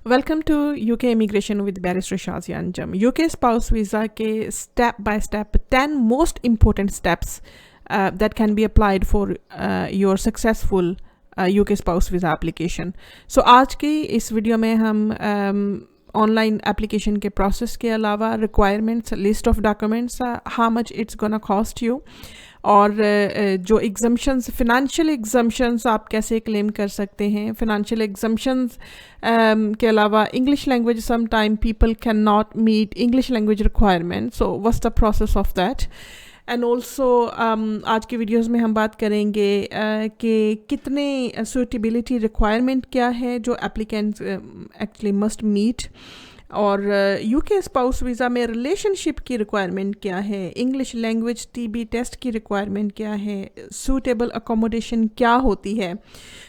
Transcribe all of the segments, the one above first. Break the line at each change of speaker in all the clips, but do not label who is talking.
Welcome to UK immigration with barrister Shazia Anjum. UK spouse visa के step by step 10 most important steps that can be applied for your successful UK spouse visa application. So आज की इस video में हम online application के process के अलावा requirements, list of documents, how much it's gonna cost you, और जो एग्जम्पशंस, फिनंशियल एग्जम्पशंस आप कैसे क्लेम कर सकते हैं। फिनंशियल एग्जम्पशंस के अलावा English language, some time people can not meet English language requirement, so what's the process of that. And also आज की वीडियोस में हम बात करेंगे कि कितने सूटेबिलिटी रिक्वायरमेंट क्या है जो एप्लीकेंट्स एक्चुअली मस्ट मीट, और यूके स्पाउस वीज़ा में रिलेशनशिप की रिक्वायरमेंट क्या है, इंग्लिश लैंग्वेज टीबी टेस्ट की रिक्वायरमेंट क्या है, सूटेबल अकोमोडेशन क्या होती है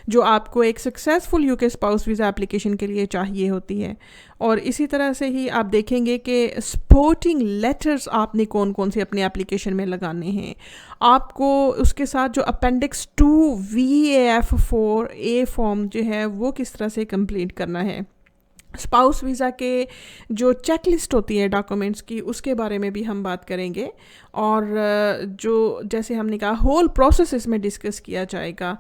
जो आपको एक successful UK spouse visa application के लिए चाहिए होती है। और इसी तरह से ही आप देखेंगे कि सपोर्टिंग लेटर्स आपने कौन कौन से अपने एप्लीकेशन में लगाने हैं। आपको उसके साथ जो अपेंडिक्स 2 VAF4A फॉर्म जो है वो किस तरह से कंप्लीट करना है। स्पाउस वीज़ा के जो चेकलिस्ट होती है डॉक्यूमेंट्स की, उसके बारे में भी हम बात करेंगे, और जो जैसे हमने कहा होल प्रोसेस इसमें डिस्कस किया जाएगा।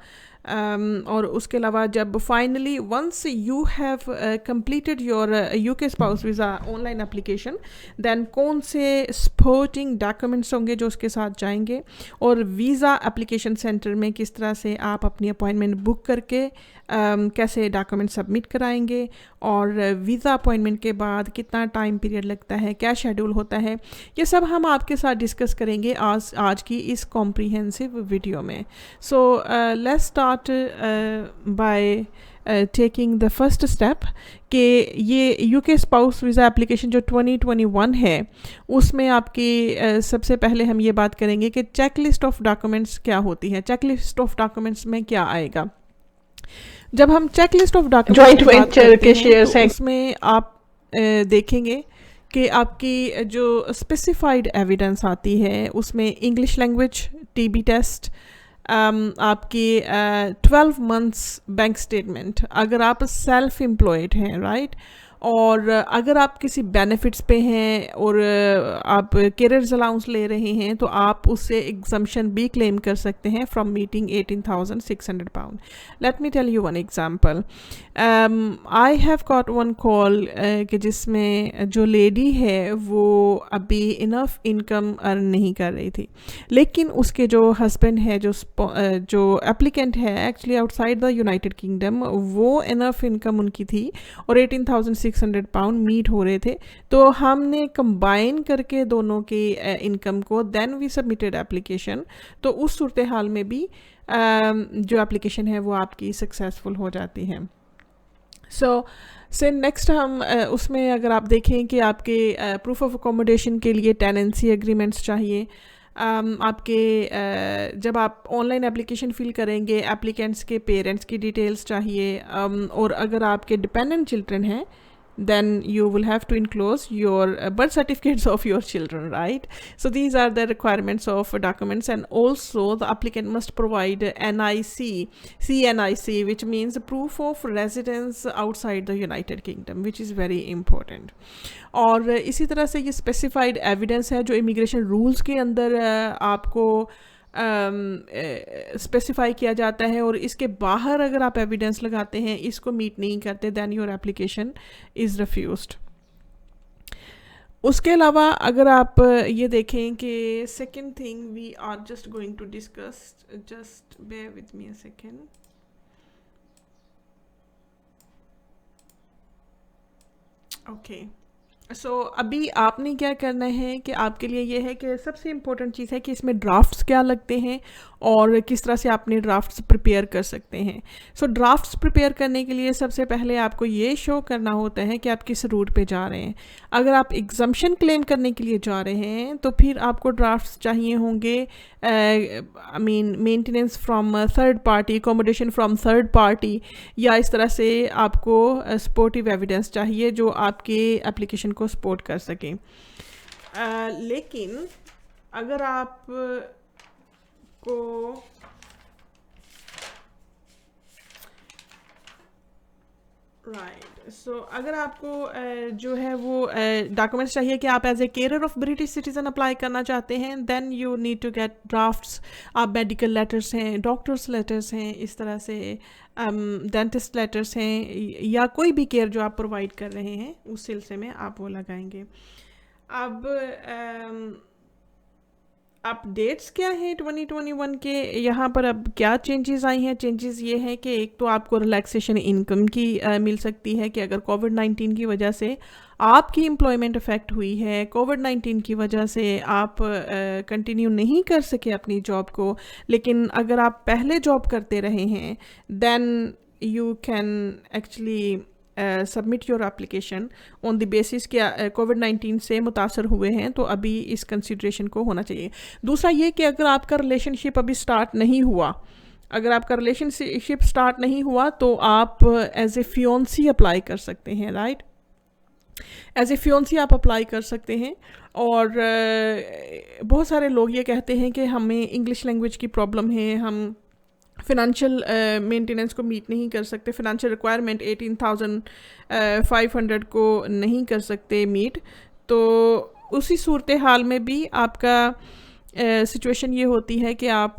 और उसके अलावा जब finally once you have completed your UK spouse visa online application, then कौन से सपोर्टिंग डॉक्यूमेंट्स होंगे जो उसके साथ जाएंगे, और वीज़ा एप्लीकेशन सेंटर में किस तरह से आप अपनी अपॉइंटमेंट बुक करके कैसे डॉक्यूमेंट सबमिट कराएंगे, और वीज़ा अपॉइंटमेंट के बाद कितना टाइम पीरियड लगता है, क्या शेड्यूल होता है, ये सब हम आपके साथ डिस्कस करेंगे आज की इस कॉम्प्रिहेंसिव वीडियो में। So let's start by taking the first step कि ये यूके स्पाउस वीज़ा एप्लीकेशन जो 2021 है उसमें आपकी सबसे पहले हम ये बात करेंगे कि चेक लिस्ट ऑफ डॉक्यूमेंट्स क्या होती है। चेक लिस्ट ऑफ डॉक्यूमेंट्स में क्या आएगा। जब हम चेक लिस्ट ऑफ डॉक्यूमेंट्स की बात करते हैं तो उसमें आप देखेंगे कि आपकी जो स्पेसिफाइड एविडेंस आती है उसमें इंग्लिश लैंग्वेज टीबी टेस्ट, आपकी 12 मंथ्स बैंक स्टेटमेंट अगर आप सेल्फ एम्प्लॉयड हैं, राइट, और अगर आप किसी बेनिफिट्स पे हैं और आप कैरियर अलाउंस ले रहे हैं तो आप उससे एग्जम्पशन भी क्लेम कर सकते हैं from meeting 18,600 pounds. Let me tell you one example. I have got one call कि जिसमें जो लेडी है वो अभी इनफ इनकम अर्न नहीं कर रही थी, लेकिन उसके जो हस्बैंड है, जो एप्लीकेंट है actually outside the United kingdom, वो इनफ इनकम उनकी थी और 18,600 पाउंड मीट हो रहे थे। तो हमने कंबाइन करके दोनों के इनकम को देन वी सबमिटेड एप्लीकेशन। तो उस सूरत हाल में भी जो एप्लीकेशन है वो आपकी सक्सेसफुल हो जाती है। से नेक्स्ट हम उसमें अगर आप देखें कि आपके प्रूफ ऑफ अकोमोडेशन के लिए टेनेंसी एग्रीमेंट्स चाहिए। आपके जब आप ऑनलाइन एप्लीकेशन फिल करेंगे एप्लीकेंट्स के पेरेंट्स की डिटेल्स चाहिए, और अगर आपके डिपेंडेंट चिल्ड्रन हैं then you will have to enclose your birth certificates of your children, right? So these are the requirements of documents, and also the applicant must provide CNIC, which means proof of residence outside the United Kingdom, which is very important. और इसी तरह से ये specified evidence है जो immigration rules के अंदर आपको स्पेसिफाई किया जाता है, और इसके बाहर अगर आप एविडेंस लगाते हैं, इसको मीट नहीं करते, then your application is refused. उसके अलावा अगर आप ये देखें कि second thing we are just going to discuss, just bear with me a second. Okay, so अभी आपने क्या करना है कि आपके लिए ये है कि सबसे इम्पोर्टेंट चीज़ है कि इसमें ड्राफ्ट्स क्या लगते हैं और किस तरह से आपने ड्राफ्ट्स प्रिपेयर कर सकते हैं। सो ड्राफ्ट्स प्रिपेयर करने के लिए सबसे पहले आपको ये शो करना होता है कि आप किस रूट पे जा रहे हैं। अगर आप एग्जम्पशन क्लेम करने के लिए जा रहे हैं तो फिर आपको ड्राफ्ट्स चाहिए होंगे, I mean maintenance from third party, accommodation from third party, या इस तरह से आपको सपोर्टिव एविडेंस चाहिए जो आपके एप्लीकेशन को सपोर्ट कर सकें। लेकिन अगर आप को राइट, सो अगर आपको जो है वो डॉक्यूमेंट्स चाहिए कि आप as a care of British citizen apply करना चाहते हैं, then you need to get drafts. आप मेडिकल लेटर्स हैं, डॉक्टर्स लेटर्स हैं, इस तरह से डेंटिस्ट लेटर्स हैं, या कोई भी केयर जो आप प्रोवाइड कर रहे हैं उस सिलसिले में आप वो लगाएंगे। अब अपडेट्स क्या हैं 2021 के, यहाँ पर अब क्या चेंजेस आई हैं? चेंजेस ये हैं कि एक तो आपको रिलैक्सेशन इनकम की मिल सकती है कि अगर कोविड-19 की वजह से आपकी एम्प्लॉयमेंट अफेक्ट हुई है, कोविड-19 की वजह से आप कंटिन्यू नहीं कर सके अपनी जॉब को, लेकिन अगर आप पहले जॉब करते रहे हैं, then you can actually submit your application on the basis कि कोविड-19 से मुतासर हुए हैं, तो अभी इस कंसिड्रेशन को होना चाहिए। दूसरा ये कि अगर आपका रिलेशनशिप अभी स्टार्ट नहीं हुआ, अगर आपका रिलेशनशिप स्टार्ट नहीं हुआ तो आप एज ए फियोंसी अप्लाई कर सकते हैं, राइट? एज ए फियोंसी आप अप्लाई कर सकते हैं। और बहुत सारे लोग ये कहते हैं कि हमें इंग्लिश लैंग्वेज की प्रॉब्लम है, हम फिनंशियल मेंटेनेंस को मीट नहीं कर सकते, फिनंशियल रिक्वायरमेंट 18,500 को नहीं कर सकते मीट। तो उसी सूरत हाल में भी आपका सिचुएशन ये होती है कि आप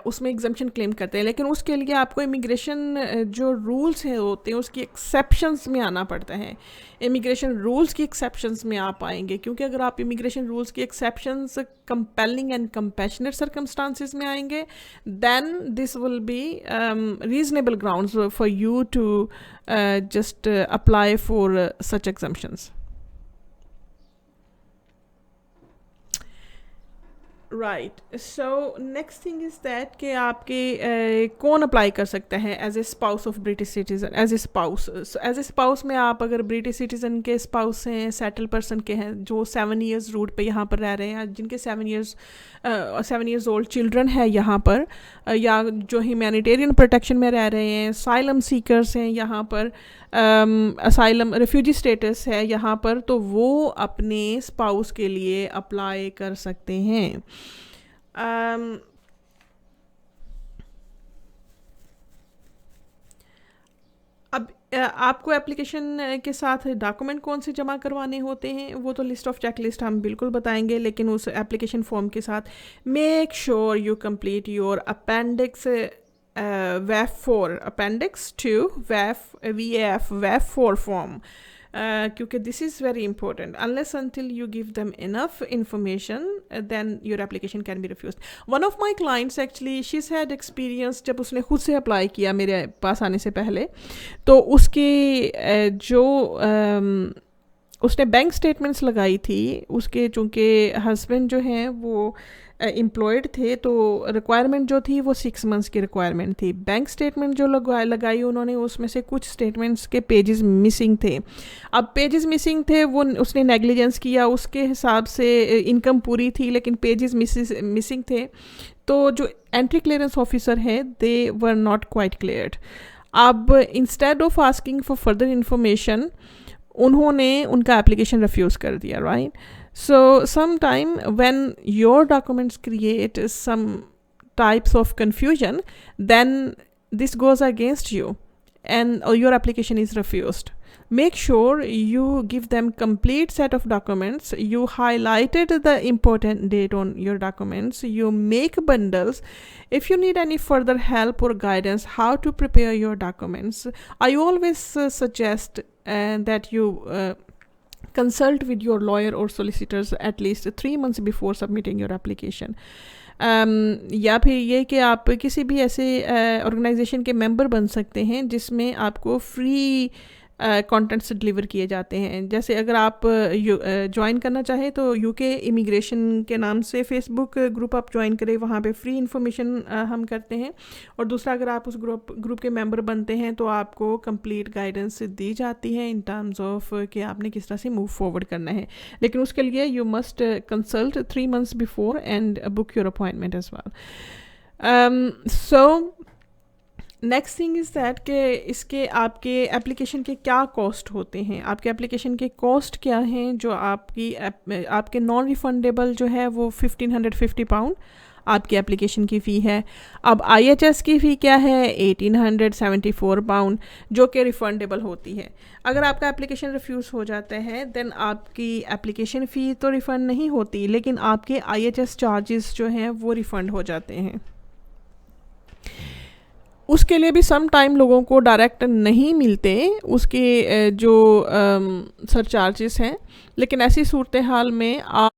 उसमें एग्जम्पशन क्लेम करते हैं, लेकिन उसके लिए आपको इमिग्रेशन जो रूल्स है होते हैं उसकी एक्सेप्शंस में आना पड़ता है। इमिग्रेशन रूल्स की एक्सेप्शंस में आप आएंगे, क्योंकि अगर आप इमिग्रेशन रूल्स की exceptions compelling and compassionate circumstances में आएंगे, then this will be reasonable grounds for you to just apply for such exemptions. Right, so next thing is that कि आपके कौन अप्लाई कर सकता है as a spouse of British citizen. As a spouse में आप अगर ब्रिटिश सिटीज़न के स्पाउस हैं, सेटल पर्सन के हैं जो 7 ईयर्स रूट पे यहाँ पर रह रहे हैं, जिनके 7 ईयर्स ओल्ड चिल्ड्रन है यहाँ पर, या जो ह्यूमैनिटेरियन प्रोटेक्शन में रह रहे हैं, असाइलम सीकर्स हैं यहाँ पर, असाइलम रिफ्यूजी स्टेटस है यहाँ पर, तो वो अपने स्पाउस के लिए अप्लाई कर सकते हैं। अब आपको एप्लीकेशन के साथ डॉक्यूमेंट कौन से जमा करवाने होते हैं वो तो लिस्ट ऑफ चेकलिस्ट हम बिल्कुल बताएंगे, लेकिन उस एप्लीकेशन फॉर्म के साथ make sure you complete your appendix WAF4, appendix to WAF4 फॉर्म, क्योंकि this is very important. Unless until you give them enough information, then your application can be refused. One of my clients actually, she's had experience, जब उसने खुद से apply किया मेरे पास आने से पहले, तो उसके जो उसने बैंक स्टेटमेंट्स लगाई थी, उसके चूँकि हस्बैंड जो हैं वो एम्प्लॉयड थे, तो रिक्वायरमेंट जो थी वो 6 मंथ्स की रिक्वायरमेंट थी। बैंक स्टेटमेंट जो लगाई उन्होंने, उसमें से कुछ स्टेटमेंट्स के पेजेस मिसिंग थे। अब पेजेस मिसिंग थे, वो उसने नेग्लिजेंस किया, उसके हिसाब से इनकम पूरी थी लेकिन पेजेस मिसिंग थे, तो जो एंट्री क्लियरेंस ऑफिसर है दे वर नॉट क्वाइट क्लियर्ड। अब instead of asking for further information उन्होंने उनका एप्लीकेशन रिफ्यूज़ कर दिया, right? So sometime when your documents create some types of confusion, then this goes against you and your application is refused. Make sure you give them complete set of documents. You highlighted the important date on your documents. You make bundles. If you need any further help or guidance how to prepare your documents, I always suggest that you consult with your lawyer or solicitors at least 3 months before submitting your application. या फिर ये कि आप किसी भी ऐसे organisation के member बन सकते हैं जिसमें आपको फ्री कंटेंट्स डिलीवर किए जाते हैं। जैसे अगर आप ज्वाइन करना चाहें तो यूके इमिग्रेशन के नाम से फेसबुक ग्रुप आप ज्वाइन करें, वहाँ पे फ्री इंफॉर्मेशन हम करते हैं। और दूसरा, अगर आप उस ग्रुप के मेंबर बनते हैं तो आपको कंप्लीट गाइडेंस दी जाती है इन टर्म्स ऑफ कि आपने किस तरह से मूव फॉरवर्ड करना है। लेकिन उसके लिए you must consult 3 months before and book your appointment as well. So next thing is that कि इसके आपके एप्लीकेशन के क्या कॉस्ट होते हैं। आपके एप्लीकेशन के कॉस्ट क्या हैं? जो आपके नॉन रिफंडेबल जो है वो £1,550, आपकी एप्लीकेशन की फ़ी है। अब IHS की फ़ी क्या है, 1874 पाउंड, जो कि रिफ़ंडेबल होती है। अगर आपका एप्लीकेशन रिफ्यूज़ हो जाता है देन आपकी एप्लीकेशन फ़ी तो रिफ़ंड नहीं होती, लेकिन आपके IHS चार्जेस जो हैं वो रिफ़ंड हो जाते हैं। उसके लिए भी सम टाइम लोगों को डायरेक्ट नहीं मिलते उसके जो सर चार्जेस हैं, लेकिन ऐसी सूरत हाल में आप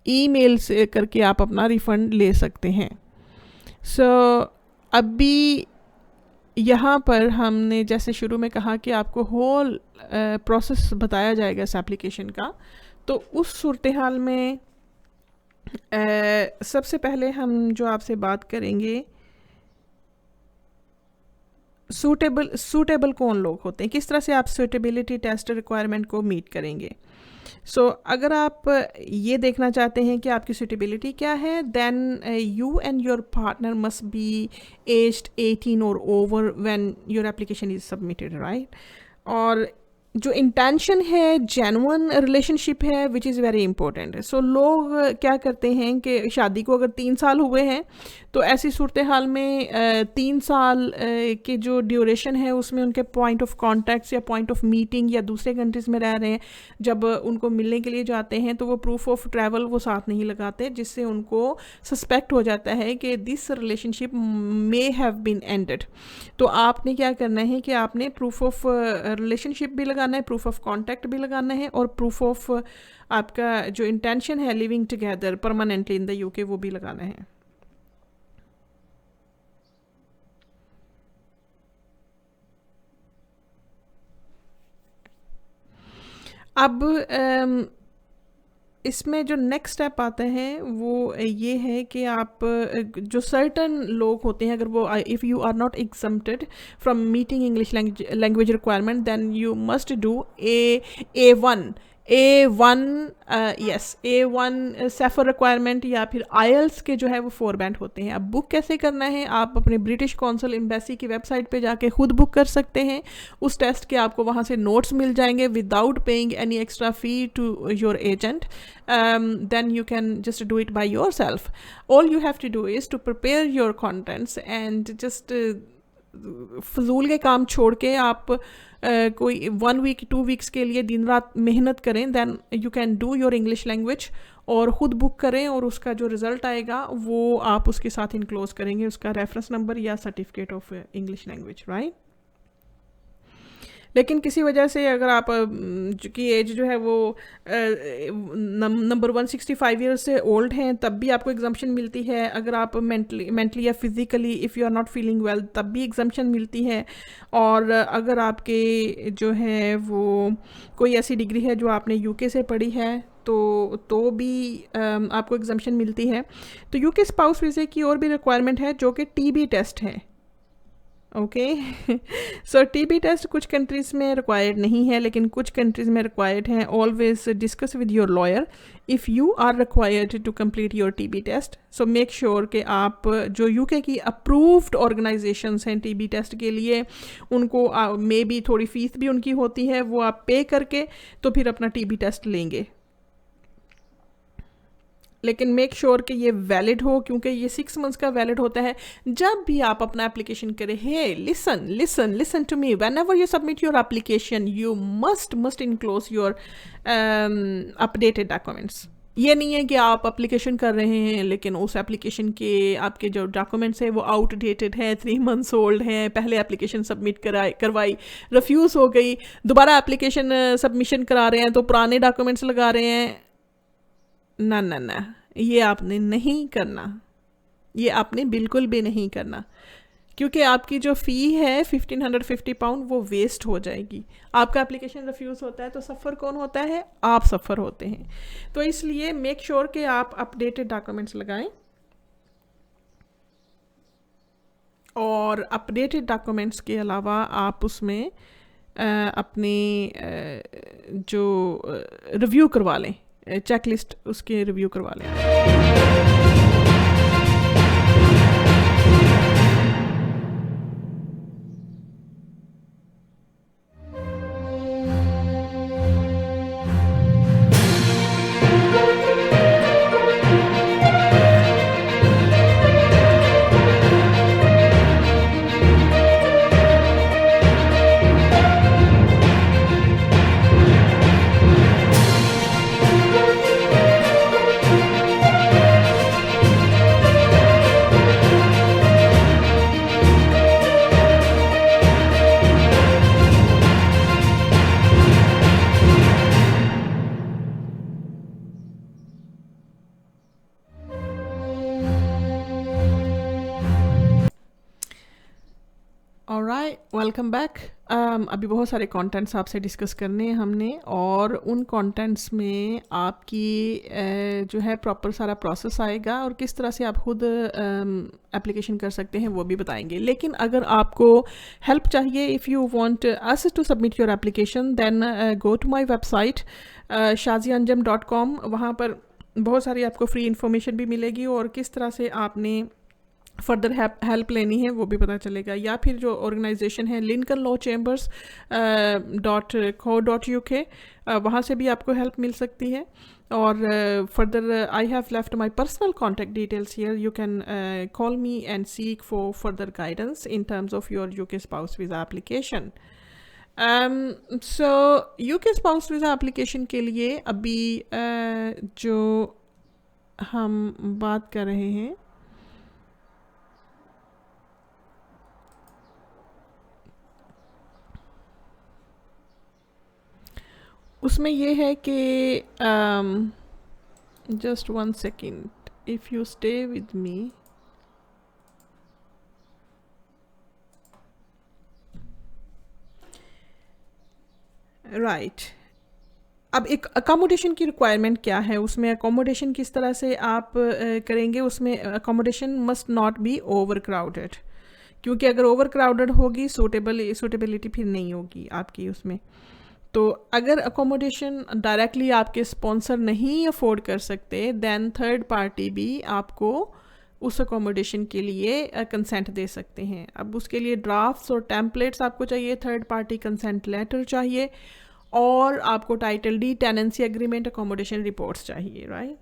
ईमेल से करके आप अपना रिफ़ंड ले सकते हैं। सो अभी यहाँ पर हमने जैसे शुरू में कहा कि आपको होल प्रोसेस बताया जाएगा इस एप्लीकेशन का, तो उस सूरत हाल में सबसे पहले हम जो आपसे बात करेंगे, सूटेबल कौन लोग होते हैं, किस तरह से आप सूटेबिलिटी टेस्ट रिक्वायरमेंट को मीट करेंगे। अगर आप ये देखना चाहते हैं कि आपकी सूटेबिलिटी क्या है, then you and your partner must be aged 18 और over when your application is submitted, right. और जो इंटेंशन है जेन्युइन रिलेशनशिप है, विच इज़ वेरी इंपॉर्टेंट। लोग क्या करते हैं कि शादी को अगर 3 साल हुए हैं तो ऐसी सूरत हाल में 3 साल के जो ड्यूरेशन है उसमें उनके पॉइंट ऑफ कॉन्टैक्ट्स या पॉइंट ऑफ मीटिंग या दूसरे कंट्रीज़ में रह रहे हैं, जब उनको मिलने के लिए जाते हैं तो वो प्रूफ ऑफ ट्रैवल वो साथ नहीं लगाते, जिससे उनको सस्पेक्ट हो जाता है कि this relationship may have been ended. तो आपने क्या करना है कि आपने प्रूफ ऑफ रिलेशनशिप भी लगाना है, प्रूफ ऑफ कॉन्टैक्ट भी लगाना है, और प्रूफ ऑफ आपका जो इंटेंशन है living together permanently in the UK वो भी लगाना है। अब इसमें जो नेक्स्ट स्टेप आता है वो ये है कि आप जो सर्टन लोग होते हैं, अगर वो if you are not exempted from meeting English language requirement, then you must do A1 yes A1 safer requirement, या फिर IELTS के जो है वो 4 बैंड होते हैं। अब बुक कैसे करना है, आप अपने ब्रिटिश कौंसल एम्बेसी की वेबसाइट पे जाके खुद बुक कर सकते हैं। उस टेस्ट के आपको वहाँ से नोट्स मिल जाएंगे without paying any extra fee to your agent. then you can just do it by yourself. All you have to do is to prepare your contents and just फजूल के काम छोड़ के आप कोई 1 वीक 2 वीक्स के लिए दिन रात मेहनत करें, then you can do your English language और ख़ुद बुक करें, और उसका जो रिज़ल्ट आएगा वो आप उसके साथ इनक्लोज करेंगे उसका रेफरेंस नंबर या certificate of English language, right. लेकिन किसी वजह से अगर आप की एज जो है वो नंबर 165 ईयर्स से ओल्ड हैं तब भी आपको एग्जम्पशन मिलती है। अगर आप मेंटली या physically if you are not feeling well तब भी एग्जम्पशन मिलती है। और अगर आपके जो है वो कोई ऐसी डिग्री है जो आपने UK से पढ़ी है तो भी आपको एग्जम्पशन मिलती है। तो UK स्पाउस वीज़े की और भी रिक्वायरमेंट है जो कि TB टेस्ट है। ओके सो TB टेस्ट कुछ कंट्रीज़ में रिक्वायर्ड नहीं है, लेकिन कुछ कंट्रीज़ में रिक्वायर्ड है। Always discuss with your lawyer if you are required to complete your TB test. So make sure कि आप जो UK की अप्रूव्ड ऑर्गेनाइजेशंस हैं TB टेस्ट के लिए, उनको मे बी थोड़ी फ़ीस भी उनकी होती है, वो आप पे करके तो फिर अपना TB टेस्ट लेंगे। लेकिन मेक श्योर कि ये वैलिड हो, क्योंकि ये 6 मंथ्स का वैलिड होता है। जब भी आप अपना एप्लीकेशन करें, hey listen to me, whenever you submit your application you must enclose your updated documents. ये नहीं है कि आप एप्लीकेशन कर रहे हैं लेकिन उस एप्लीकेशन के आपके जो डॉक्यूमेंट्स हैं वो आउटडेटेड है, 3 मंथ्स ओल्ड हैं, पहले एप्लीकेशन सबमिट करवाई रिफ्यूज़ हो गई, दोबारा एप्लीकेशन सबमिशन करा रहे हैं तो पुराने डॉक्यूमेंट्स लगा रहे हैं। ना, ये आपने नहीं करना, ये आपने बिल्कुल भी नहीं करना, क्योंकि आपकी जो फ़ी है 1550 पाउंड वो वेस्ट हो जाएगी। आपका एप्लीकेशन रिफ्यूज़ होता है तो सफ़र कौन होता है, आप सफ़र होते हैं। तो इसलिए मेक श्योर कि आप अपडेटेड डॉक्यूमेंट्स लगाएं, और अपडेटेड डॉक्यूमेंट्स के अलावा आप उसमें अपने जो रिव्यू करवा लें, चेकलिस्ट उसके रिव्यू करवा लें। Alright, welcome back. अभी बहुत सारे कंटेंट्स आपसे डिस्कस करने हैं हमने, और उन कंटेंट्स में आपकी जो है प्रॉपर सारा प्रोसेस आएगा और किस तरह से आप खुद एप्लीकेशन कर सकते हैं वो भी बताएंगे। लेकिन अगर आपको हेल्प चाहिए, if you want us to submit your application, then go to my website shazianjam.com। वहाँ पर बहुत सारी आपको फ्री इंफॉर्मेशन भी मिलेगी और किस तरह से आपने फर्दर हेल्प लेनी है वो भी पता चलेगा। या फिर जो ऑर्गेनाइजेशन है लिंकन लॉ चैम्बर्स .co.uk, वहाँ से भी आपको हेल्प मिल सकती है। और further I have left my personal contact details here, you can call me and seek for further guidance in terms of your UK spouse visa application. So UK spouse visa application के लिए अभी जो हम बात कर रहे हैं उसमें ये है कि just 1 second, if you stay with me. Right, अब एक अकोमोडेशन की रिक्वायरमेंट क्या है, उसमें अकोमोडेशन किस तरह से आप करेंगे। उसमें accommodation must not be over crowded, क्योंकि अगर ओवर क्राउडेड होगी सूटेबिलिटी फिर नहीं होगी आपकी उसमें। तो अगर अकोमोडेशन डायरेक्टली आपके स्पॉन्सर नहीं अफोर्ड कर सकते, देन थर्ड पार्टी भी आपको उस अकोमोडेशन के लिए कंसेंट दे सकते हैं। अब उसके लिए ड्राफ्ट्स और टेम्पलेट्स आपको चाहिए, थर्ड पार्टी कंसेंट लेटर चाहिए, और आपको title deed, tenancy agreement, accommodation reports चाहिए, राइट।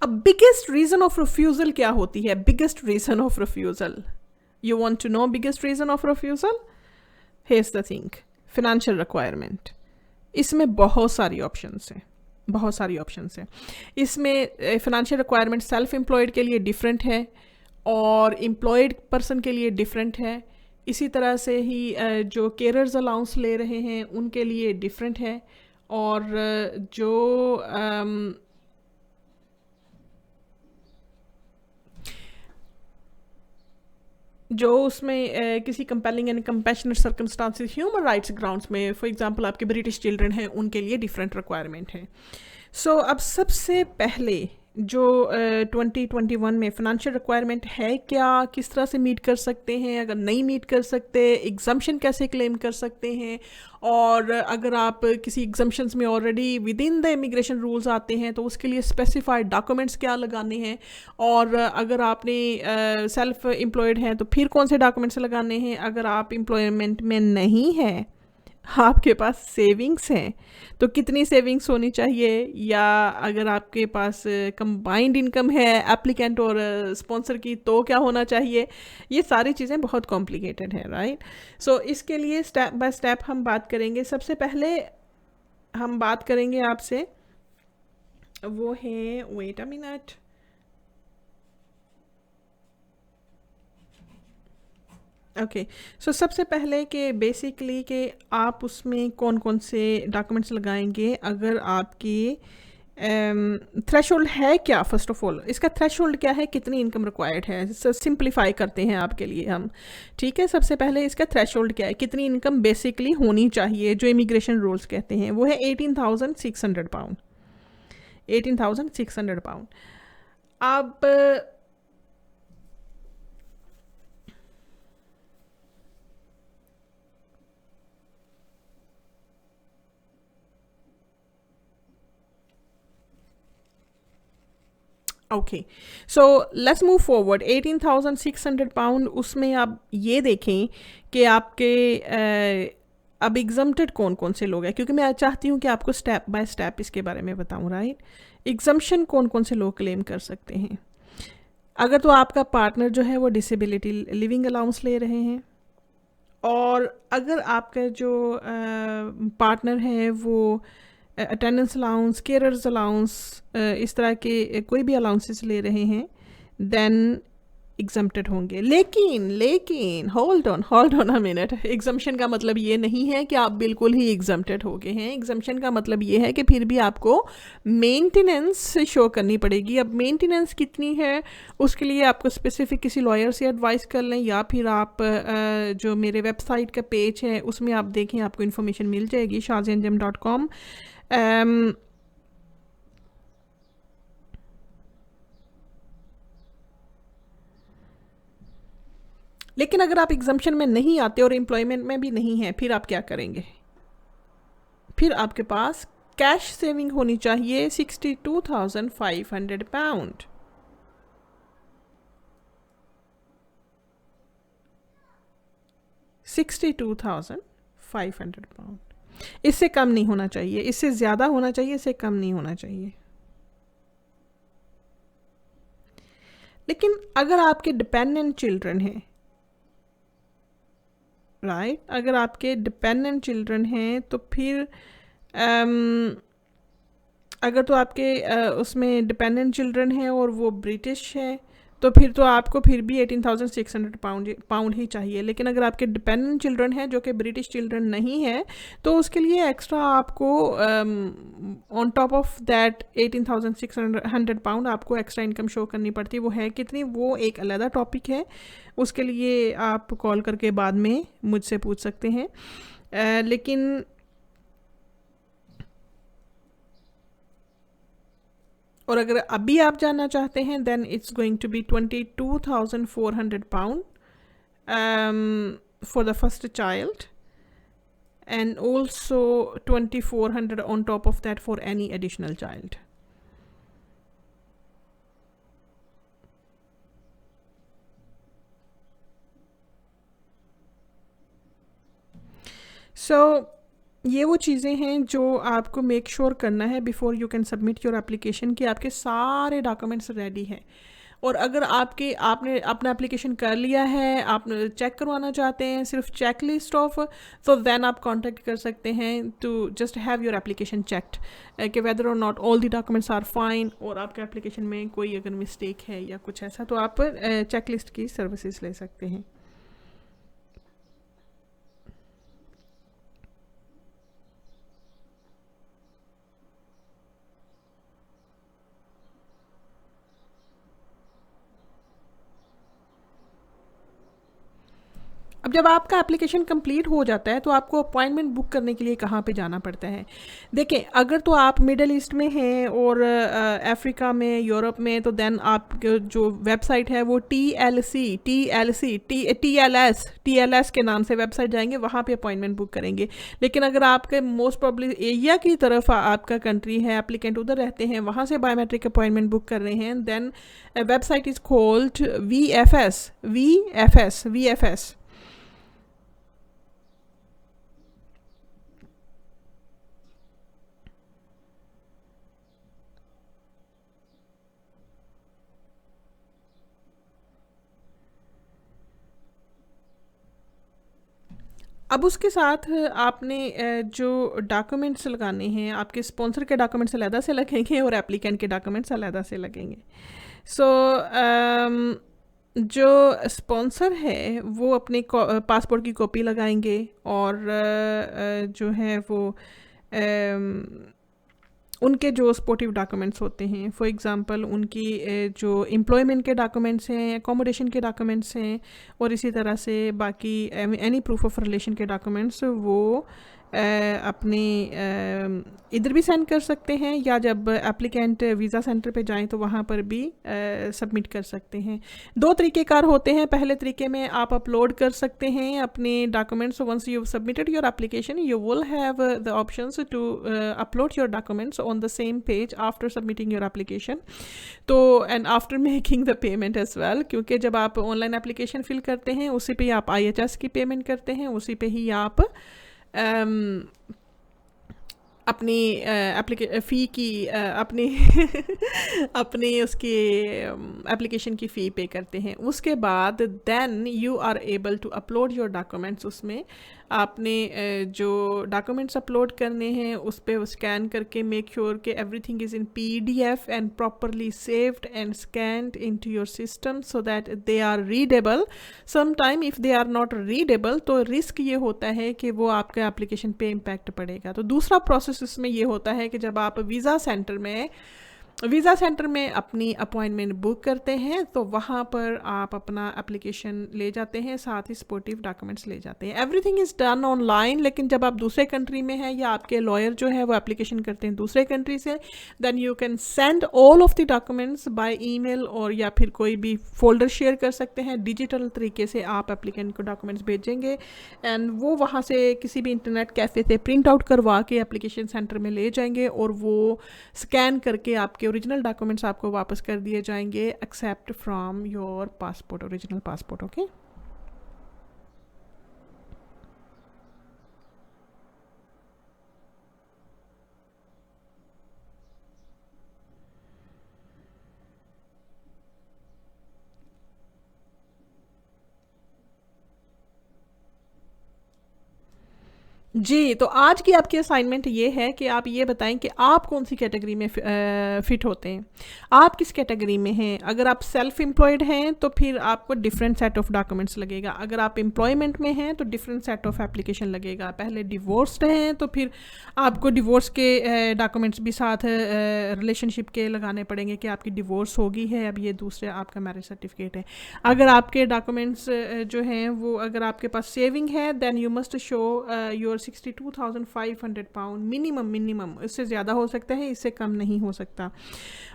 अब बिगेस्ट रीजन ऑफ रिफ्यूजल क्या होती है? Biggest reason of refusal, you want to know biggest reason of refusal? Here's the thing, financial requirement. इसमें बहुत सारी ऑप्शंस हैं, बहुत सारी ऑप्शंस हैं इसमें। फिनेंशियल रिक्वायरमेंट सेल्फ एम्प्लॉयड के लिए डिफरेंट है और एम्प्लॉयड पर्सन के लिए डिफरेंट है। इसी तरह से ही जो केयरर्स अलाउंस ले रहे हैं उनके लिए डिफरेंट है, और जो उसमें किसी compelling and compassionate circumstances, human rights grounds में, फॉर एग्जांपल आपके ब्रिटिश चिल्ड्रन हैं, उनके लिए डिफरेंट रिक्वायरमेंट है। सो अब सबसे पहले जो 2021 में फिनेंशियल रिक्वायरमेंट है क्या, किस तरह से मीट कर सकते हैं, अगर नहीं मीट कर सकते एग्जम्पशन कैसे क्लेम कर सकते हैं, और अगर आप किसी एग्जम्पशंस में already with in the immigration rules आते हैं तो उसके लिए स्पेसिफाइड डॉक्यूमेंट्स क्या लगाने हैं, और अगर आपने सेल्फ एम्प्लॉयड हैं तो फिर कौन से डॉक्यूमेंट्स लगाने हैं। अगर आप एम्प्लॉयमेंट में नहीं हैं, आपके पास सेविंग्स हैं तो कितनी सेविंग्स होनी चाहिए, या अगर आपके पास कंबाइंड इनकम है एप्लीकेंट और स्पॉन्सर की तो क्या होना चाहिए। ये सारी चीज़ें बहुत कॉम्प्लिकेटेड है, राइट। सो इसके लिए स्टेप बाय स्टेप हम बात करेंगे। सबसे पहले हम बात करेंगे आपसे, वो है, वेट अ मिनट, ओके। सो सबसे पहले कि बेसिकली कि आप उसमें कौन कौन से डॉक्यूमेंट्स लगाएंगे, अगर आपकी थ्रेशोल्ड है क्या। फर्स्ट ऑफ ऑल इसका थ्रेशोल्ड क्या है, कितनी इनकम रिक्वायर्ड है, सिंप्लीफाई करते हैं आपके लिए हम, ठीक है। सबसे पहले इसका थ्रेशोल्ड क्या है, कितनी इनकम बेसिकली होनी चाहिए, जो इमिग्रेशन रूल्स कहते हैं वो है 18,600 पाउंड, 18,600 पाउंड। अब okay, so let's move forward. 18,600 pound, उसमें आप ये देखें कि आपके अब एग्जम्प्टेड कौन कौन से लोग हैं, क्योंकि मैं चाहती हूँ कि आपको स्टेप बाय स्टेप इसके बारे में बताऊँ, राइट। एग्जम्पशन कौन कौन से लोग क्लेम कर सकते हैं। अगर तो आपका पार्टनर जो है वो डिसेबिलिटी लिविंग अलाउंस ले रहे हैं, और अगर आपका जो पार्टनर है वो अटेंडेंस अलाउंस, केयरर्स अलाउंस, इस तरह के कोई भी अलाउंसेस ले रहे हैं, देन एग्जम्प्टेड होंगे। लेकिन hold on a minute, exemption का मतलब ये नहीं है कि आप बिल्कुल ही एग्जम्प्टेड हो गए हैं। एग्जम्पशन का मतलब ये है कि फिर भी आपको मेंटेनेंस शो करनी पड़ेगी। अब मेंटेनेंस कितनी है उसके लिए आपको स्पेसिफिक किसी लॉयर से एडवाइस कर लें, या फिर आप जो मेरे वेबसाइट का पेज है उसमें आप देखें, आपको इन्फॉर्मेशन मिल जाएगी shazianjam.com। लेकिन अगर आप एग्जम्पशन में नहीं आते और एम्प्लॉयमेंट में भी नहीं है, फिर आप क्या करेंगे? फिर आपके पास कैश सेविंग होनी चाहिए 62,500 पाउंड। £62,500। इससे कम नहीं होना चाहिए, इससे ज़्यादा होना चाहिए, इससे कम नहीं होना चाहिए। लेकिन अगर आपके डिपेंडेंट चिल्ड्रन हैं, राइट, अगर आपके डिपेंडेंट चिल्ड्रन हैं तो फिर अगर तो आपके उसमें डिपेंडेंट चिल्ड्रन हैं और वो ब्रिटिश है तो फिर तो आपको फिर भी 18,600 पाउंड ही चाहिए। लेकिन अगर आपके डिपेंडेंट चिल्ड्रन हैं जो कि ब्रिटिश चिल्ड्रन नहीं है तो उसके लिए एक्स्ट्रा आपको on top of that 18,600 pound आपको एक्स्ट्रा इनकम शो करनी पड़ती है। वो है कितनी, वो एक अलग टॉपिक है, उसके लिए आप कॉल करके बाद में मुझसे पूछ सकते हैं। लेकिन और अगर अभी आप जानना चाहते हैं then it's going to be 22,400 pound for the first child, and also 2,400 on top of that for any additional child. So ये वो चीज़ें हैं जो आपको मेक श्योर करना है before you can submit your application कि आपके सारे डॉक्यूमेंट्स रेडी हैं। और अगर आपने अपना एप्लीकेशन कर लिया है, आप चेक करवाना चाहते हैं सिर्फ चेक लिस्ट ऑफ, तो देन आप कांटेक्ट कर सकते हैं to just have your application checked कि whether or not all the documents are fine, और आपके एप्लीकेशन में कोई अगर मिस्टेक है या कुछ ऐसा तो आप चेक लिस्ट की सर्विसेज ले सकते हैं। अब जब आपका एप्लीकेशन कंप्लीट हो जाता है तो आपको अपॉइंटमेंट बुक करने के लिए कहाँ पे जाना पड़ता है? देखें, अगर तो आप मिडल ईस्ट में हैं और अफ्रीका में, यूरोप में, तो देन आप जो वेबसाइट है वो TLS के नाम से वेबसाइट जाएंगे, वहाँ पे अपॉइंटमेंट बुक करेंगे। लेकिन अगर आपके मोस्ट प्रॉब्ली एरिया की तरफ आपका कंट्री है, एप्लीकेंट उधर रहते हैं, वहाँ से बायोमेट्रिक अपॉइंटमेंट बुक कर रहे हैं, then website is called VFS। अब उसके साथ आपने जो डॉक्यूमेंट्स लगाने हैं, आपके स्पॉन्सर के डॉक्यूमेंट्स अलग से लगेंगे और एप्लीकेंट के डॉक्यूमेंट्स अलग से लगेंगे। सो जो स्पॉन्सर है वो अपने पासपोर्ट की कॉपी लगाएंगे, और जो है वो उनके जो सपोर्टिव डॉक्यूमेंट्स होते हैं, फॉर एग्ज़ाम्पल उनकी जो एम्प्लॉयमेंट के डॉक्यूमेंट्स हैं, एकोमोडेशन के डॉक्यूमेंट्स हैं, और इसी तरह से बाकी एनी प्रूफ ऑफ रिलेशन के डॉक्यूमेंट्स वो अपने इधर भी सेंड कर सकते हैं, या जब एप्लीकेंट वीज़ा सेंटर पे जाएं तो वहाँ पर भी सबमिट कर सकते हैं। दो तरीक़ेकार होते हैं। पहले तरीके में आप अपलोड कर सकते हैं अपने documents. Once you submitted your application you will have the options to upload your documents on the same page after submitting your application, तो and after making the payment as well, क्योंकि जब आप online application fill करते हैं उसी पे आप IHS की पेमेंट करते हैं, उसी पे ही आप अपनी फ़ी की अपनी अपनी उसकी एप्लीकेशन की फ़ी पे करते हैं। उसके बाद then you are able to upload your documents उसमें, आपने जो डॉक्यूमेंट्स अपलोड करने हैं उस पे स्कैन करके मेक श्योर कि everything is in PDF and properly saved and scanned into your system so that they are readable. Some time if they are not readable तो रिस्क ये होता है कि वो आपके एप्लीकेशन पे इम्पैक्ट पड़ेगा. तो दूसरा प्रोसेस इसमें ये होता है कि जब आप वीज़ा सेंटर में अपनी अपॉइंटमेंट बुक करते हैं तो वहाँ पर आप अपना एप्लीकेशन ले जाते हैं, साथ ही सपोर्टिव डॉक्यूमेंट्स ले जाते हैं. Everything is done online. लेकिन जब आप दूसरे कंट्री में हैं या आपके लॉयर जो है वो एप्लीकेशन करते हैं दूसरे कंट्री से, then you can send all of the documents by email और या फिर कोई भी फोल्डर शेयर कर सकते हैं. डिजिटल तरीके से आप एप्लीकेंट को डॉक्यूमेंट्स भेजेंगे एंड वो वहाँ से किसी भी इंटरनेट कैफ़े से प्रिंट आउट करवा के एप्लीकेशन सेंटर में ले जाएंगे और वो स्कैन करके आपके ओरिजिनल डॉक्यूमेंट्स आपको वापस कर दिए जाएंगे except from your passport, original passport. Okay. जी, तो आज की आपकी असाइनमेंट ये है कि आप ये बताएं कि आप कौन सी कैटेगरी में फ़िट होते हैं. आप किस कैटेगरी में हैं. अगर आप सेल्फ एम्प्लॉयड हैं तो फिर आपको डिफरेंट सेट ऑफ डॉक्यूमेंट्स लगेगा. अगर आप एम्प्लॉयमेंट में हैं तो डिफरेंट सेट ऑफ एप्लीकेशन लगेगा. पहले डिवोर्स्ड हैं तो फिर आपको डिवोर्स के डॉक्यूमेंट्स भी साथ रिलेशनशिप के लगाने पड़ेंगे कि आपकी डिवोर्स होगी है, अब ये दूसरे आपका मैरिज सर्टिफिकेट है. अगर आपके डॉक्यूमेंट्स जो हैं वो अगर आपके पास सेविंग है then you must show your 62,500 pound minimum. इससे ज़्यादा हो सकता है, इससे कम नहीं हो सकता.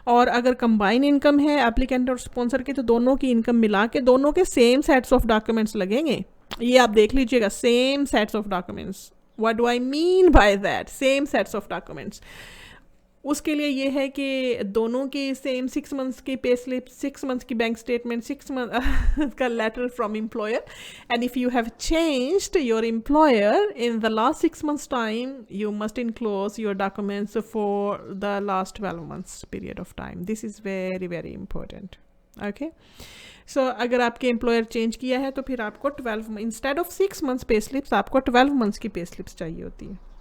और अगर कंबाइन इनकम है एप्लीकेंट और स्पॉन्सर की तो दोनों की इनकम मिला के दोनों के सेम सेट्स ऑफ डॉक्यूमेंट्स लगेंगे. ये आप देख लीजिएगा, same sets of documents. What do I mean by that, same sets of documents. उसके लिए ये है कि दोनों की सेम 6 मंथ्स की पे स्लिप, 6 मंथ्स की बैंक स्टेटमेंट, 6 मंथ का letter from employer. And if you have changed your employer in the last 6 months time you must enclose your documents for the last 12 months period of time. This is very very important. Okay. So अगर आपके employer change किया है तो फिर आपको 12 instead of 6 months pay slips आपको 12 months की pay slips चाहिए होती है.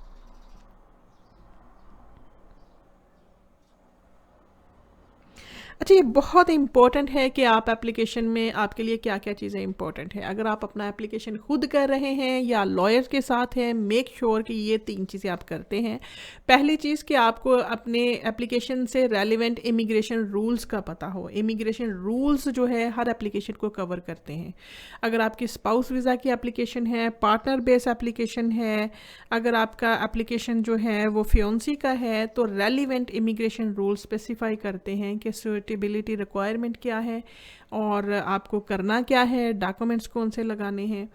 अच्छा, ये बहुत इंपॉर्टेंट है कि आप एप्लीकेशन में आपके लिए क्या क्या चीज़ें इंपॉर्टेंट है. अगर आप अपना एप्लीकेशन खुद कर रहे हैं या लॉयर के साथ हैं, मेक श्योर कि ये 3 चीज़ें आप करते हैं. पहली चीज़ कि आपको अपने एप्लीकेशन से रेलिवेंट इमिग्रेशन रूल्स का पता हो. इमिग्रेशन रूल्स जो है हर एप्लीकेशन को कवर करते हैं. अगर आपकी स्पाउस वीज़ा की एप्लीकेशन है, पार्टनर बेस एप्लीकेशन है, अगर आपका एप्लीकेशन जो है वो फियोंसी का है तो रेलिवेंट इमिग्रेशन रूल स्पेसिफाई करते हैं कि सुटेबिलिटी रिक्वायरमेंट क्या है और आपको करना क्या है, डॉक्यूमेंट्स कौन से लगाने हैं.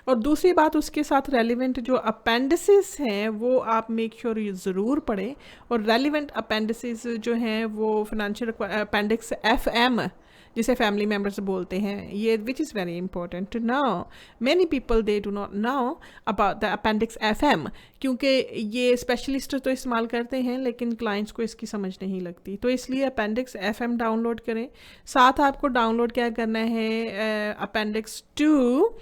और दूसरी बात, उसके साथ रेलिवेंट जो अपेंडिसेस हैं वो आप मेक श्योर ज़रूर पढ़ें. और रेलिवेंट अपेंडिसेस जो हैं वो फिनेंशियल अपेंडिक्स FM जिसे फैमिली मेम्बर्स बोलते हैं, ये which is very important to know. Many people they do not know about the appendix FM क्योंकि ये स्पेशलिस्ट तो इस्तेमाल करते हैं लेकिन क्लाइंट्स को इसकी समझ नहीं लगती. तो इसलिए अपेंडिक्स FM डाउनलोड करें. साथ आपको डाउनलोड क्या करना है, अपेंडिक्स 2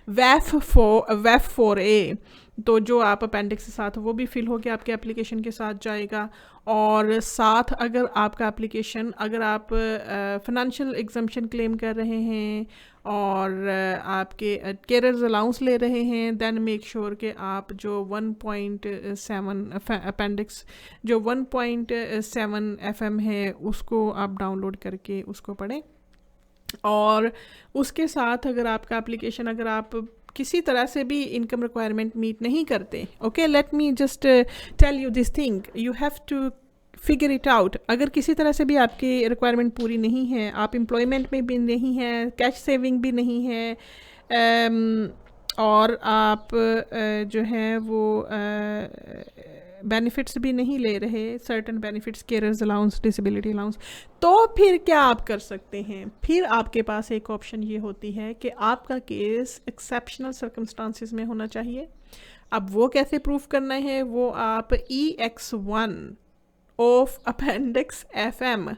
WEF4A. तो जो आप अपेंडिक्स के साथ वो भी फिल होकर आपके एप्लीकेशन के साथ जाएगा. और साथ अगर आपका एप्लीकेशन, अगर आप फाइनेंशियल एग्जम्पशन क्लेम कर रहे हैं और आपके केयरर्स अलाउंस ले रहे हैं, देन मेक श्योर कि आप जो 1.7 अपेंडिक्स जो 1.7 FM है उसको आप डाउनलोड करके उसको पढ़ें. और उसके साथ अगर आपका एप्लीकेशन, अगर आप किसी तरह से भी इनकम रिक्वायरमेंट मीट नहीं करते, okay, let me just tell you this thing, you have to figure it out. अगर किसी तरह से भी आपकी रिक्वायरमेंट पूरी नहीं है, आप एम्प्लॉयमेंट में भी नहीं हैं, कैश सेविंग भी नहीं है, और आप जो है वो बेनिफिट्स भी नहीं ले रहे, certain benefits, carers allowance, disability allowance, तो फिर क्या आप कर सकते हैं. फिर आपके पास एक ऑप्शन ये होती है कि आपका केस एक्सेप्शनल सर्कमस्टांसिस में होना चाहिए. अब वो कैसे प्रूफ करना है, वो आप EX1 ऑफ अपेंडिक्स FM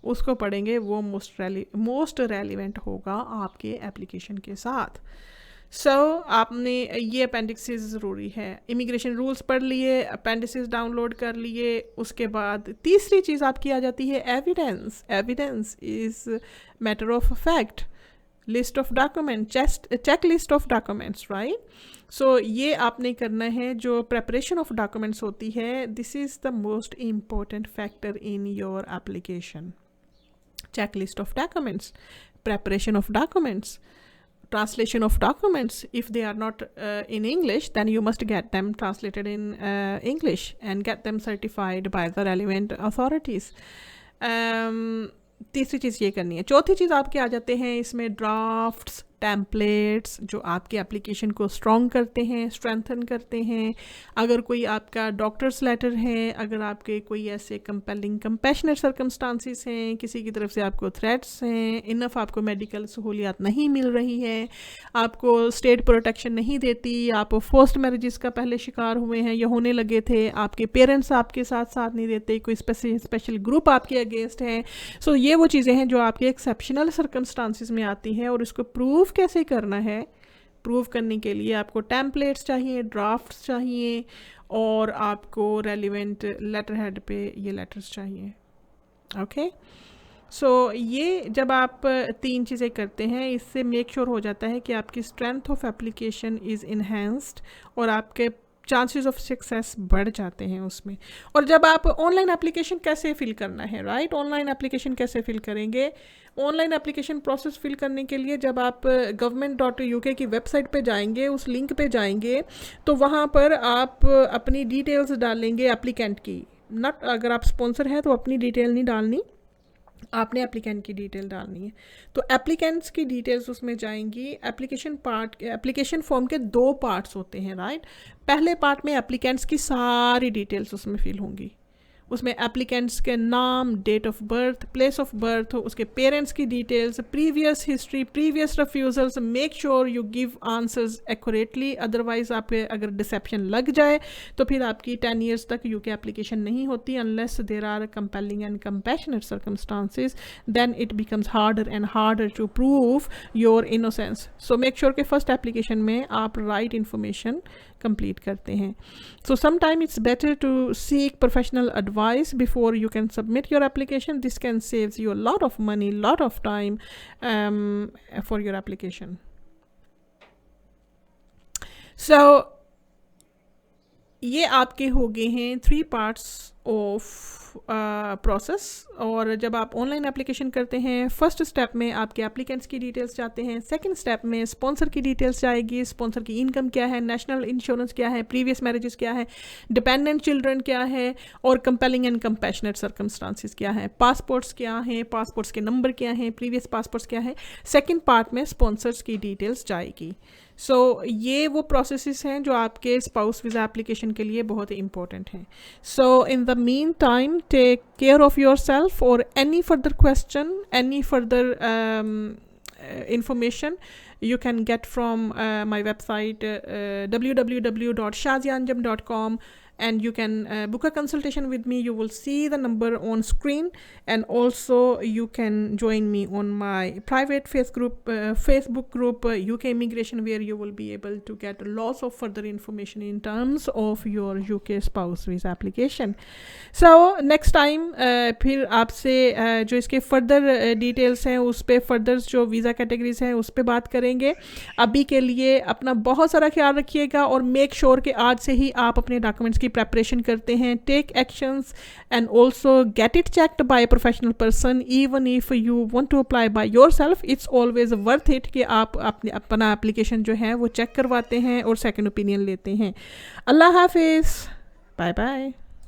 उसको पढ़ेंगे. वो मोस्ट रेलिवेंट होगा आपके एप्लीकेशन के साथ. सो आपने ये अपेंडिक्सेस ज़रूरी है, इमिग्रेशन रूल्स पढ़ लिए, अपेंडिसेस डाउनलोड कर लिए, उसके बाद तीसरी चीज़ आपकी आ जाती है evidence. Evidence is matter of fact, list of document, check list of documents, right. So ये आपने करना है. जो प्रेपरेशन ऑफ डॉक्यूमेंट्स होती है, this is the most important factor in your application. Check list of documents, preparation of documents, translation of documents. If they are not in English, then you must get them translated in English and get them certified by the relevant authorities. तीसरी चीज़ ये करनी है. चौथी चीज़ आपके आ जाते हैं इसमें drafts, templates, जो आपके एप्लीकेशन को स्ट्रॉन्ग करते हैं, स्ट्रेंथन करते हैं. अगर कोई आपका डॉक्टर्स लेटर है, अगर आपके कोई ऐसे कंपेलिंग कंपैशनेट सर्कमस्टांसिस हैं, किसी की तरफ से आपको थ्रेट्स हैं, इनफ आपको मेडिकल सहूलियात नहीं मिल रही है, आपको स्टेट प्रोटेक्शन नहीं देती, आप फोर्स्ड मैरिजेस का पहले शिकार हुए हैं या होने लगे थे, आपके पेरेंट्स आपके साथ साथ नहीं देते, कोई स्पेशल ग्रुप आपके अगेंस्ट है. सो ये वो चीज़ें हैं जो आपके एक्सेप्शनल सर्कमस्टांसिस में आती हैं. और इसको प्रूव कैसे करना है? प्रूव करने के लिए आपको टेम्पलेट्स चाहिए, ड्राफ्ट्स चाहिए, और आपको रेलिवेंट लेटर हेड पे ये लेटर्स चाहिए. ओके. सो ये जब आप तीन चीज़ें करते हैं, इससे मेक श्योर हो जाता है कि आपकी strength of application is enhanced और आपके चांसेस ऑफ सक्सेस बढ़ जाते हैं उसमें. और जब आप ऑनलाइन एप्लीकेशन कैसे फिल करना है, राइट, ऑनलाइन एप्लीकेशन कैसे फिल करेंगे? ऑनलाइन एप्लीकेशन प्रोसेस फिल करने के लिए जब आप government.uk की वेबसाइट पे जाएंगे, उस लिंक पे जाएंगे, तो वहाँ पर आप अपनी डिटेल्स डालेंगे एप्लीकेंट की. नॉट अगर आप स्पॉन्सर हैं तो अपनी डिटेल नहीं डालनी, आपने एप्लीकेंट की डिटेल डालनी है. तो एप्लीकेंट्स की डिटेल्स उसमें जाएंगी. एप्लीकेशन फॉर्म के दो पार्ट्स होते हैं, राइट. पहले पार्ट में एप्लीकेंट्स की सारी डिटेल्स उसमें फिल होंगी. उसमें एप्लीकेंट्स के नाम, date of birth, place of birth, उसके पेरेंट्स की details, previous history, previous refusals. Make sure you give answers accurately, otherwise आप अगर डिसेप्शन लग जाए तो फिर आपकी 10 ईयर्स तक यूके एप्लीकेशन नहीं होती. Unless there are compelling and compassionate circumstances, then it becomes harder and harder to prove your innocence. So make sure कि फर्स्ट एप्लीकेशन में आप राइट इन्फॉर्मेशन कंप्लीट करते हैं. So sometime it's better to seek professional advice before you can submit your application. This can save you a lot of money, lot of time for your application. So ये आपके हो गए हैं 3 parts of process. और जब आप online application करते हैं, फर्स्ट स्टेप में आपके एप्लीकेंट्स की डिटेल्स जाते हैं. सेकंड स्टेप में स्पॉन्सर की डिटेल्स जाएगी. स्पॉन्सर की इनकम क्या है, नेशनल इंश्योरेंस क्या है, प्रीवियस मैरिजेस क्या है, डिपेंडेंट चिल्ड्रन क्या है, और कंपेलिंग एंड कंपैशनेट सर्कमस्टांसिस क्या है, पासपोर्ट्स क्या हैं, पासपोर्ट्स के नंबर क्या हैं, प्रीवियस पासपोर्ट्स क्या है. सेकेंड पार्ट में स्पॉन्सर्स की डिटेल्स जाएगी. सो ये वो प्रोसेसेस हैं जो आपके स्पाउस वीज़ा एप्लीकेशन के लिए बहुत ही इंपॉर्टेंट हैं. So in the mean time, take care of yourself. और any further question, any further information you can get from my website www.shazianjam.com, and you can book a consultation with me. You will see the number on screen, and also you can join me on my private Facebook group UK Immigration, where you will be able to get lots of further information in terms of your UK spouse visa application. So next time फिर आपसे जो इसके further details हैं, उस पर further जो visa categories हैं उस पर बात करेंगे. अभी के लिए अपना बहुत सारा ख्याल रखिएगा और मेक श्योर कि आज से ही आप अपने डॉक्यूमेंट्स की प्रेपरेशन करते हैं. Take actions and also get it checked by a professional person. Even if you want to apply by yourself, it's always worth it कि आप अपना एप्लीकेशन जो है वो चेक करवाते हैं और सेकंड ओपिनियन लेते हैं. अल्लाह हाफिज़. Bye bye.